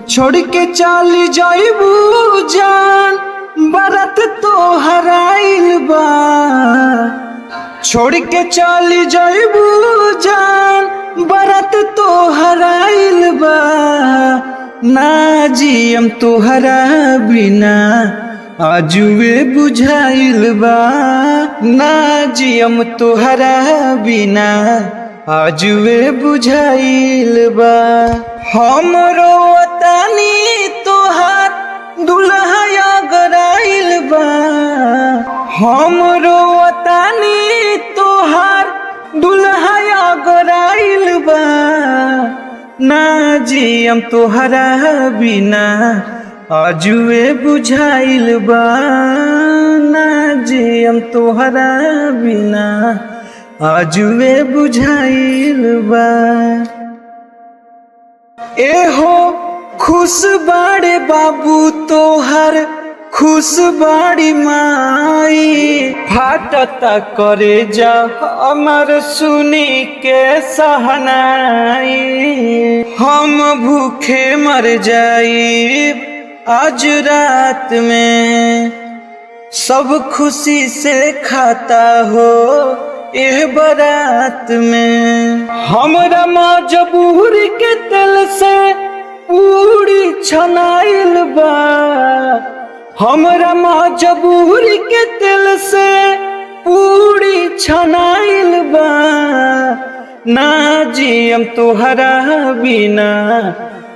छोड़ के चली जाइबू जान, बरत तो हराइल बा। छोड़ के चली जाइबू जान, बरत तो हराइल बा। ना जियम तोहरा बिना आजुए बुझाइल बा। ना जियम तोहरा बिना आजुए बुझाइल बा। हमरो वतनी तोहार दुल्हा गराइल बा। हमरो वतनी तोहार दुल्हा गराइल बा। ना जियम तोहरा बिना आजुए बुझाइल बा। ना जियम तोहरा बिना आजुए बुझाइल बा। एहो खुश बाड़े बाबू तोहर, खुश बाड़ी माई। फाटता करे जा हमर सुनी के सहनाई। हम भूखे मर जाई आज रात में, सब खुशी से खाता हो एह बारात में। हमरा मजबूरी के दिल से पूरी छनाइल बा। हमरा मजबूरी के दिल से पूरी छनाइल बा। ना जियम तोहरा बिना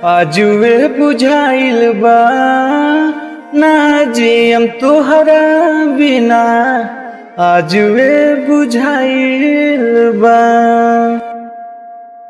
आजुए बुझाइल बा। ना जियम तोहरा बिना आजुए बुझाइल बा।